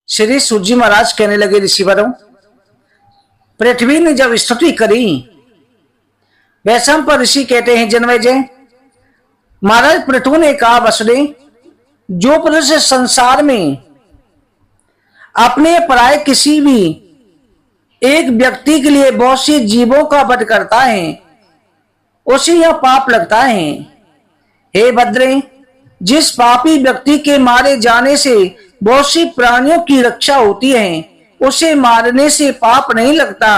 श्री सूजी महाराज कहने लगे, ऋषिवरों, पृथ्वी ने जब स्तुति करी, वैशम पर ऋषि कहते हैं, जन्मेजय महाराज पृथु ने कहा, वसुदेव, जो पुरुष संसार में अपने पराये किसी भी एक व्यक्ति के लिए बहुत सी जीवों का वध करता है, उसे यह पाप लगता है। हे भद्रे, जिस पापी व्यक्ति के मारे जाने से बहुत सी प्राणियों की रक्षा होती है, उसे मारने से पाप नहीं लगता।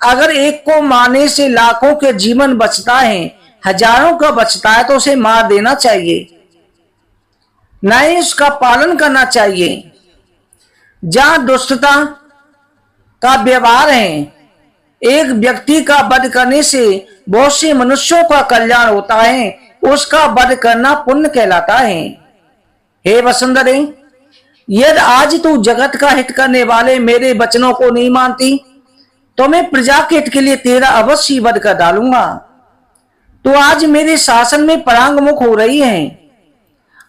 अगर एक को मारने से लाखों के जीवन बचता है, हजारों का बचता है, तो उसे मार देना चाहिए, न ही उसका पालन करना चाहिए। जहां दुष्टता का व्यवहार है, एक व्यक्ति का वध करने से बहुत से मनुष्यों का कल्याण होता है, उसका वध करना पुण्य कहलाता है। हे वसुंधरे, यदि आज तू जगत का हित करने वाले मेरे वचनों को नहीं मानती, तो मैं प्रजा के हित के लिए तेरा अवश्य वध कर डालूंगा। तो आज मेरे शासन में परांगमुख हो रही है,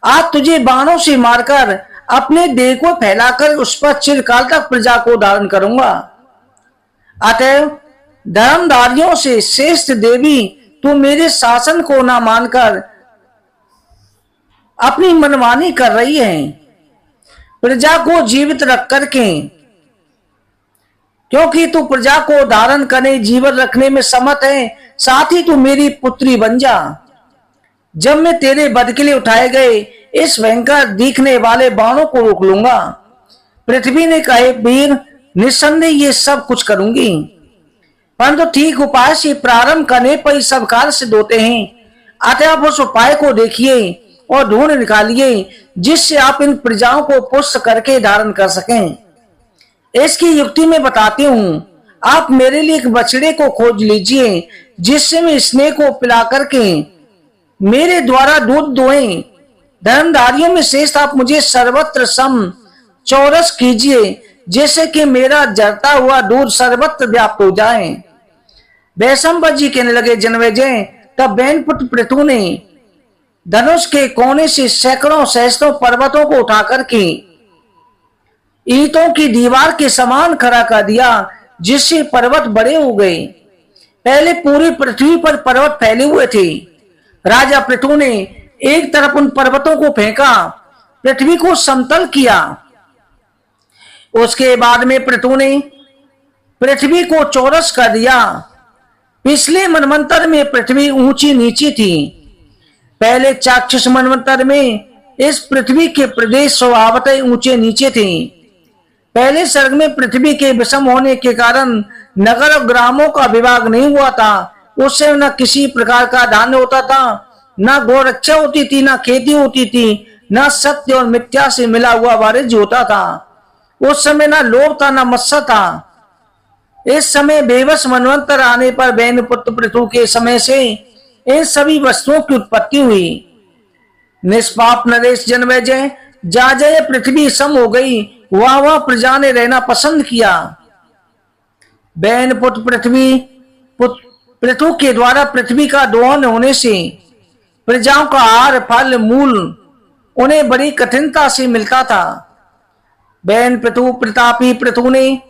आज तुझे बाणों से मारकर अपने देह को फैलाकर उस पर चिरकाल तक प्रजा को धारण करूंगा। अतएव धर्मधारियों से श्रेष्ठ देवी, तू मेरे शासन को ना मानकर अपनी मनमानी कर रही है। प्रजा को जीवित रख करके, क्योंकि तू प्रजा को धारण करने, जीवन रखने में समर्थ है, साथ ही तू मेरी पुत्री बन जा। जब मैं तेरे वध के लिए उठाए गए इस भयंकर दिखने वाले बाणों को रोक लूंगा। पृथ्वी ने कहे, वीर, निस्संदेह ये सब कुछ करूंगी, परंतु ठीक उपाय से प्रारंभ करने पर ही सब कार्य सिद्ध होते हैं। अतः आप उस उपाय को देखिए और ढूंढ निकालिए, जिससे आप इन प्रजाओं को पुष्ट करके धारण कर सकें। इसकी युक्ति मैं बताती हूं। आप मेरे लिए एक बछड़े को खोज लीजिए, जिससे मैं स्नेह को पिला करके मेरे द्वारा दूध दोएं। धर्मधारियों में श्रेष्ठ आप मुझे सर्वत्र सम चौरस कीजिए, जैसे कि मेरा जरता हुआ दूध सर्वत्र व्याप्त हो जाए। वैशंपायन जी कहने लगे, जन्मेजय, तब बैनपुत्र पृथु ने धनुष के कोने से सैकड़ों सहस्त्रों पर्वतों को उठा करके ईंटों की दीवार के समान खड़ा कर दिया, जिससे पर्वत बड़े हो गए। पहले पूरी पृथ्वी पर पर्वत फैले हुए थे। राजा पृथु ने एक तरफ उन पर्वतों को फेंका, पृथ्वी को समतल किया। उसके बाद में पृथु ने पृथ्वी को चौरस कर दिया। पिछले मनवंतर में पृथ्वी ऊंची नीची थी। पहले चाक्षुष मनवंतर में इस पृथ्वी के प्रदेश स्वभावतः ऊंचे नीचे थे। पहले सर्ग में पृथ्वी के विषम होने के कारण नगर और ग्रामों का विभाग नहीं हुआ था। उससे न किसी प्रकार का धान्य होता था, न गौरक्षा होती थी, न खेती होती थी, न सत्य और मिथ्या से मिला हुआ वाणिज्य होता था। उस समय न लोभ था, न मत्स्य था। इस समय बेबस मनवंतर आने पर बैनपुत्र पृथु के समय से इन सभी वस्तुओं की उत्पत्ति हुई। निष्पाप नरेश जन्मेजय, जहाँ जय पृथ्वी सम हो गई, वहां वहां प्रजा ने रहना पसंद किया। बैनपुत्र पृथु के द्वारा पृथ्वी का दोहन होने से प्रजाओं का आहार, फल, मूल उन्हें बड़ी कठिनता से मिलता था। बैन पृथु प्रतापी पृथु ने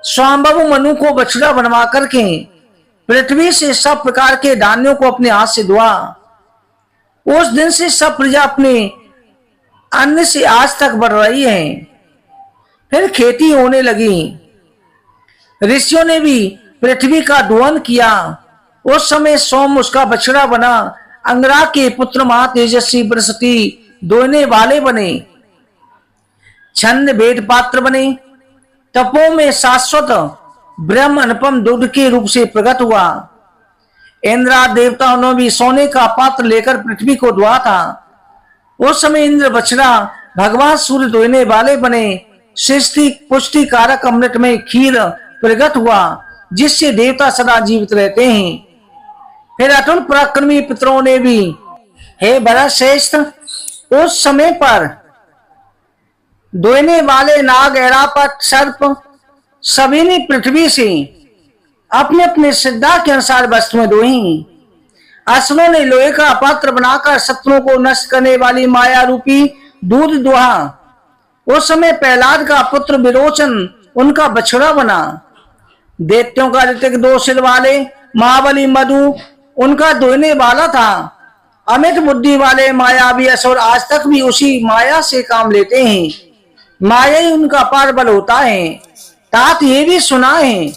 स्वाम्भव मनु को बछड़ा बनवा करके पृथ्वी से सब प्रकार के धान्यों को अपने हाथ से धोआ। उस दिन से सब प्रजा अपने अन्न से आज तक बढ़ रही है। फिर खेती होने लगी। ऋषियों ने भी पृथ्वी का दोहन किया। उस समय सोम उसका बछड़ा बना। अंगरा के पुत्र महा तेजस्वी बृहस्पति दोहने वाले बने। छंद वेद पात्र बने। तपों में शाश्वत ब्रह्म अनुपम दूध के रूप से प्रकट हुआ। इंद्रा देवताओं ने भी सोने का पात्र लेकर पृथ्वी को धोआ था। उस समय इंद्र बछड़ा भगवान सूर्य दोहने वाले बने। सृष्टि पुष्टि कारक अमृत में खीर प्रकट हुआ, जिससे देवता सदा जीवित रहते हैं। फिर अतुल पराक्रमी पितरों ने भी, हे भरत श्रेष्ठ, उस समय पर दोहने वाले नाग, ऐरावत, सर्प सभी ने पृथ्वी से अपने अपने श्रद्धा के अनुसार वस्तुएं दोही। असुरों ने लोहे का पात्र बनाकर शत्रुओं को नष्ट करने वाली माया रूपी दूध दोहा। उस समय प्रहलाद का पुत्र विरोचन उनका बछड़ा बना। दैत्यों का ऋतिक 2 सिर वाले महाबली मधु उनका दोहने वाला था। अमित बुद्धि वाले मायावी असुर आज तक भी उसी माया से काम लेते हैं। माया ही उनका पार बल होता है। तात ये भी सुना है।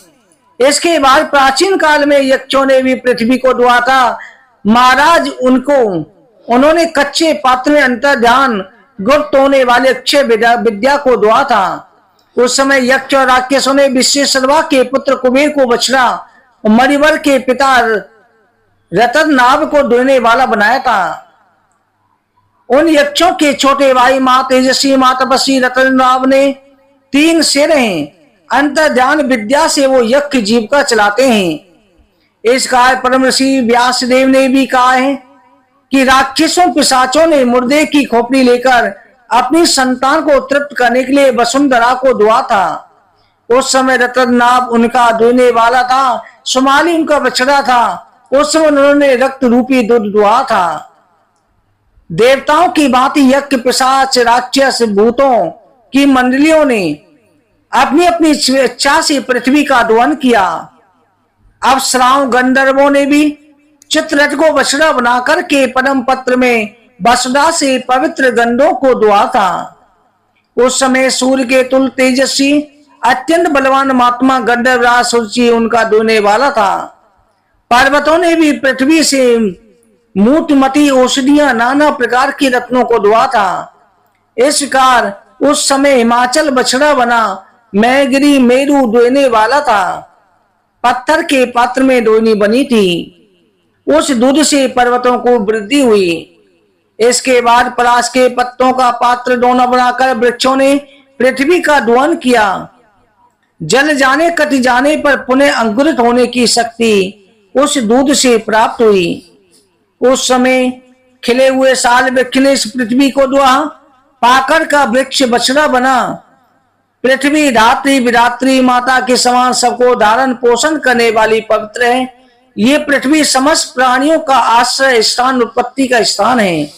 इसके बाद प्राचीन काल में यक्षों ने भी पृथ्वी को दुआ था। महाराज उन्होंने कच्चे पात्र में अंतर ध्यान गुप्त होने वाले अक्षय विद्या को दुआ था। उस समय यक्ष और राक्षसों ने विश्वेश्वरवा के पुत्र कुबेर को बछड़ा और मणिवर के पिता रतननाभ को दोहने वाला बनाया था। उन यक्षों के छोटे भाई मां तेजस्वी मां तपस्वी रतननाभ ने 3 सिर हैं। अंतर ध्यान विद्या से वो यज्ञ जीविका चलाते हैं। इस काय परम ऋषि व्यासदेव ने भी कहा है कि राक्षसों पिशाचों ने मुर्दे की खोपड़ी लेकर अपनी संतान को तृप्त करने के लिए वसुंधरा को दुआ था। उस समय रतननाभ उनका दोहने वाला था। सुमाली उनका बछड़ा था। उस समय उन्होंने रक्त रूपी दूध दुआ था। देवताओं की भांति यज्ञ पिशाच राक्षस भूतों की मंडलियों ने अपनी अपनी इच्छा से पृथ्वी का दोहन किया। अब श्राव गंधर्वों ने भी चित्ररथ को बछड़ा बनाकर के परम पत्र में वसुधा से पवित्र गंधों को दुआ था। उस समय सूर्य के तुल तेजस्वी अत्यंत बलवान महात्मा गंधर्वराज सूर्य उनका दोहने वाला था। पर्वतों ने भी पृथ्वी से मूतमती औषधियां नाना प्रकार की रत्नों को दुआ था। इस प्रकार उस समय हिमाचल बछड़ा बना। मैगिरी मेरू दोहने वाला था। पत्थर के पात्र में दोहनी बनी थी। उस दूध से पर्वतों को वृद्धि हुई। इसके बाद पलाश के पत्तों का पात्र दोना बनाकर वृक्षों ने पृथ्वी का दोहन किया। जल जाने कट जाने पर पुनः अंकुरित होने की शक्ति उस दूध से प्राप्त हुई। उस समय खिले हुए साल वृक्ष ने इस पृथ्वी को दुआ। पाकर का वृक्ष बछड़ा बना। पृथ्वी धात्री विधात्री माता के समान सबको धारण पोषण करने वाली पवित्र है। ये पृथ्वी समस्त प्राणियों का आश्रय स्थान उत्पत्ति का स्थान है।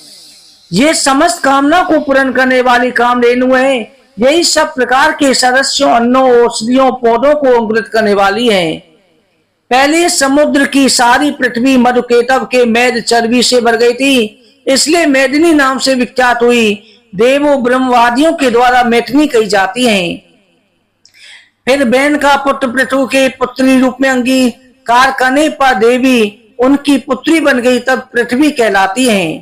ये समस्त कामना को पूर्ण करने वाली कामधेनु है। यही सब प्रकार के सदस्यों अन्नों औषधियों पौधों को अंकुरित करने वाली है। पहले समुद्र की सारी पृथ्वी मधुकेतव के मेद चर्बी से भर गई थी, इसलिए मेदिनी नाम से विख्यात हुई। देवों ब्रह्मवादियों के द्वारा मेटनी कही जाती है। फिर बैन का पुत्र पृथु के पुत्री रूप में अंगीकार करने पर देवी उनकी पुत्री बन गई, तब पृथ्वी कहलाती है।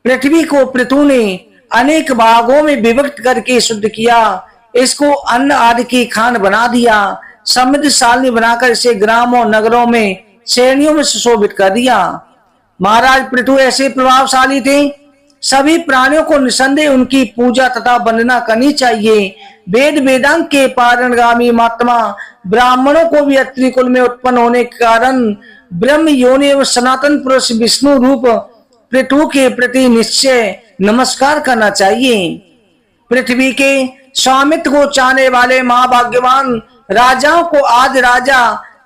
पृथ्वी को पृथु ने अनेक भागों में विभक्त करके शुद्ध किया। इसको अन्न आदि की खान बना दिया। समृद्धशाली बनाकर इसे ग्रामों नगरों में श्रेणियों में सुशोभित कर दिया। महाराज पृथु ऐसे प्रभावशाली थे। सभी प्राणियों को निसंदेह उनकी पूजा तथा वंदना करनी चाहिए। वेद वेदांग के पारणगामी महात्मा ब्राह्मणों को भी अत्रि कुल में उत्पन्न होने के कारण ब्रह्म योनि एवं सनातन पुरुष विष्णु रूप पृथु के प्रति निश्चय नमस्कार करना चाहिए। पृथ्वी के स्वामित्व को चाहने वाले महाभाग्यवान राजाओं को आदि राजा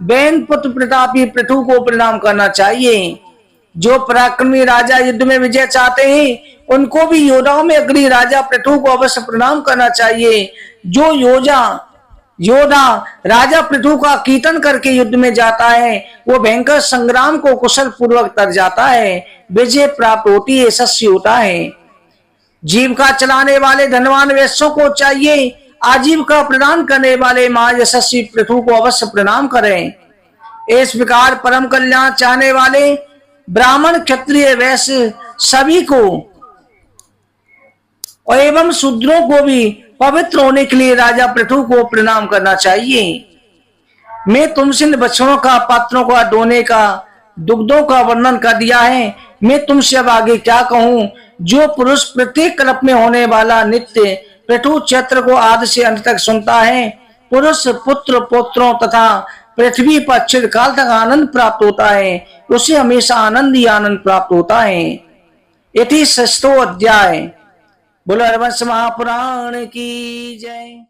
बैन पुत्र प्रतापी पृथु को प्रणाम करना चाहिए। जो पराक्रमी राजा युद्ध में विजय चाहते हैं उनको भी योद्धाओं में अग्रणी राजा पृथु को अवश्य प्रणाम करना चाहिए। जो योद्धा राजा पृथु का कीर्तन करके युद्ध में जाता है वो भयंकर संग्राम को कुशल पूर्वक तर जाता है, विजय प्राप्त होती है, यशस्वी होता है। जीविका चलाने वाले धनवान वैश्यों को चाहिए आजीविका प्रदान करने वाले महायशस्वी पृथु को अवश्य प्रणाम करें। इस प्रकार परम कल्याण चाहने वाले ब्राह्मण क्षत्रिय वैश्य सभी को और एवं शूद्रों को भी पवित्र होने के लिए राजा पृथु को प्रणाम करना चाहिए। मैं तुमसे बछड़ों का पात्रों का दोने का दुग्धों का वर्णन कर दिया है। मैं तुमसे अब आगे क्या कहूं। जो पुरुष प्रत्येक कल्प में होने वाला नित्य पृथु चैत्र को आदि से अंत तक सुनता है, पुरुष पुत्र पुत्रों तथा पृथ्वी पर चिरकाल तक आनंद प्राप्त होता है, उसे हमेशा आनंद ही आनंद प्राप्त होता है। इति षष्ठो अध्याय। बोलो हरवंश महापुराण की जय।